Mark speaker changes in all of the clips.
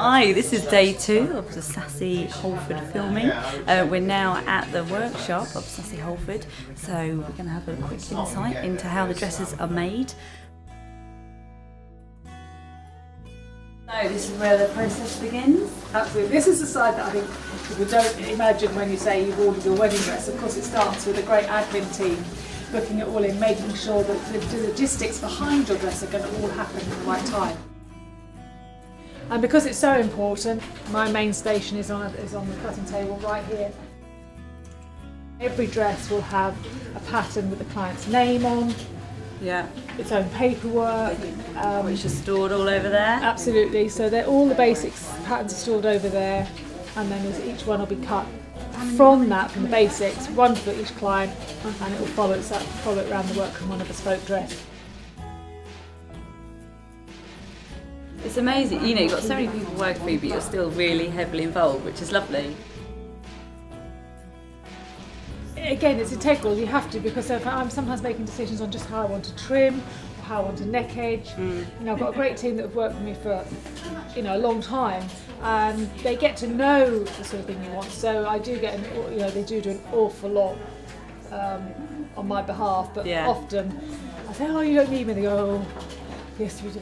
Speaker 1: Hi, this is day 2 of the Sassi Holford filming. We're now at the workshop of Sassi Holford, so we're going to have a quick insight into how the dresses are made. So this is where the process begins?
Speaker 2: Absolutely. This is the side that I think people don't imagine when you say you've ordered your wedding dress. Of course it starts with a great admin team booking it all in, making sure that the logistics behind your dress are going to all happen at the right time. And because it's so important, my main station is on the cutting table right here. Every dress will have a pattern with the client's name on, its own paperwork,
Speaker 1: which is stored all over there.
Speaker 2: Absolutely. So all the basics patterns are stored over there, and then each one will be cut from the basics, one for each client, and it will follow it around the workroom on a bespoke dress.
Speaker 1: It's amazing, you know, you've got so many people working for you, but you're still really heavily involved, which is lovely.
Speaker 2: Again, it's integral, you have to, because I'm sometimes making decisions on just how I want to trim, or how I want to neck edge. You know, I've got a great team that have worked with me for, you know, a long time, and they get to know the sort of thing you want. So I do get, they do an awful lot on my behalf, but often I say, oh, you don't need me, they go, oh, yes we do.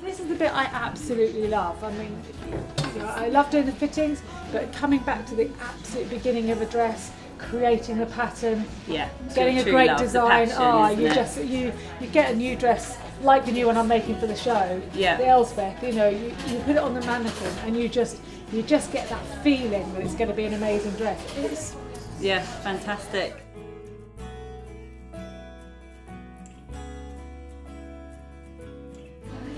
Speaker 2: This is the bit I absolutely love. I mean, you know, I love doing the fittings, but coming back to the absolute beginning of a dress, creating a pattern, getting a great design. You get a new dress like the new one I'm making for the show, the Elspeth. You know, you put it on the mannequin, and you just get that feeling that it's going to be an amazing dress. It's
Speaker 1: fantastic.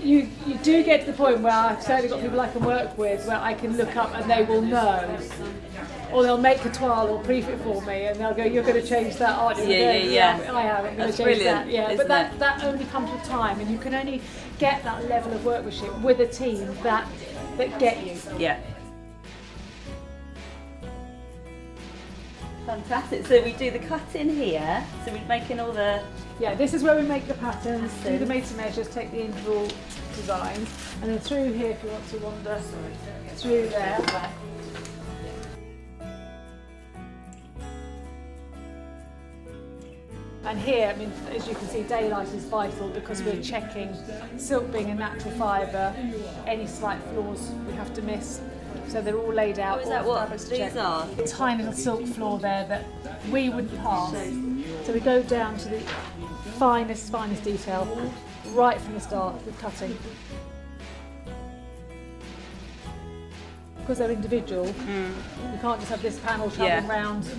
Speaker 2: You do get to the point where I've certainly got people I can work with where I can look up and they will know, or they'll make a toile or prefit for me and they'll go, you're going to change that, aren't you? I am, I'm going to change that. But that only comes with time, and you can only get that level of workmanship with a team that get you.
Speaker 1: Fantastic. So we do the cutting here, so we're making all the...
Speaker 2: this is where we make the patterns, do the made to measures, take the interval designs, and then through here if you want to wander through there. And here, I mean, as you can see, daylight is vital because we're checking, silk being a natural fibre, any slight flaws we have to miss. So they're all laid out.
Speaker 1: Is that what these are?
Speaker 2: A tiny little silk flaw there that we wouldn't pass. So we go down to the finest detail, right from the start with cutting. Because they're individual, we can't just have this panel travelling round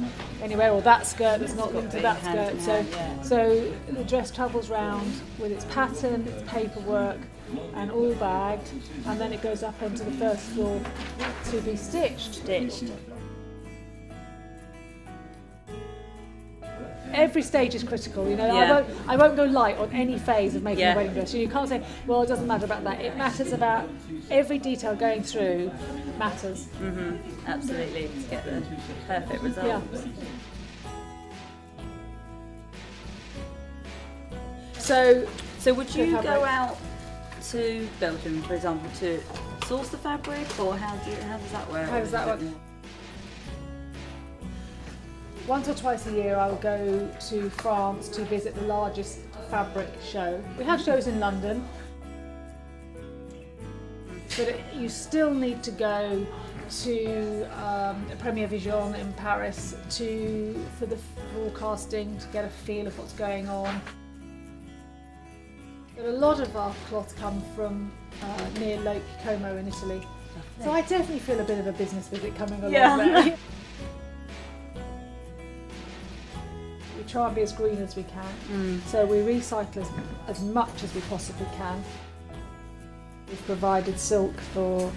Speaker 2: anywhere, or that skirt that's not linked to that skirt. So the dress travels round with its pattern, its paperwork, and all bagged, and then it goes up onto the first floor to be stitched. Every stage is critical, you know. I won't go light on any phase of making a wedding dress. You can't say, well, it doesn't matter about that. It matters about every detail going through matters.
Speaker 1: Absolutely, to get the perfect result. So would you go out to Belgium, for example, to source the fabric, or how does that work?
Speaker 2: How does that work? Once or twice a year I will go to France to visit the largest fabric show. We have shows in London, but you still need to go to Premier Vision in Paris for the forecasting, to get a feel of what's going on. But a lot of our cloths come from near Lake Como in Italy. So I definitely feel a bit of a business visit coming along there. We try and be as green as we can. So we recycle as much as we possibly can. We've provided silk for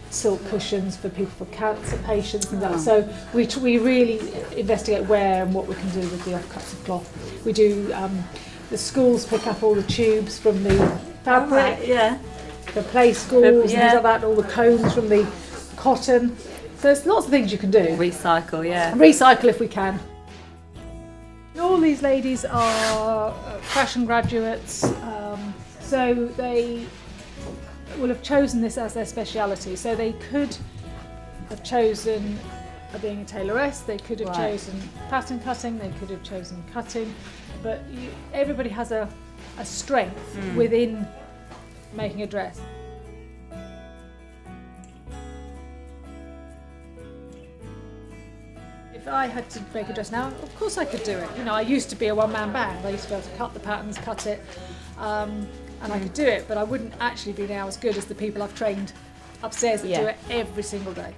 Speaker 2: silk cushions for people for cancer patients and that. So we really investigate where and what we can do with the offcuts of cloth. We do the schools pick up all the tubes from the fabric, the play schools and things like that, all the combs from the cotton. So there's lots of things you can do.
Speaker 1: Recycle,
Speaker 2: Recycle if we can. All these ladies are fashion graduates, So they will have chosen this as their speciality. So they could have chosen being a tailoress, they could have chosen pattern cutting, they could have chosen cutting, but everybody has a strength within making a dress. If I had to make a dress now, of course I could do it. You know, I used to be a one-man band. I used to be able to cut the patterns, cut it, and I could do it, but I wouldn't actually be now as good as the people I've trained upstairs that do it every single day.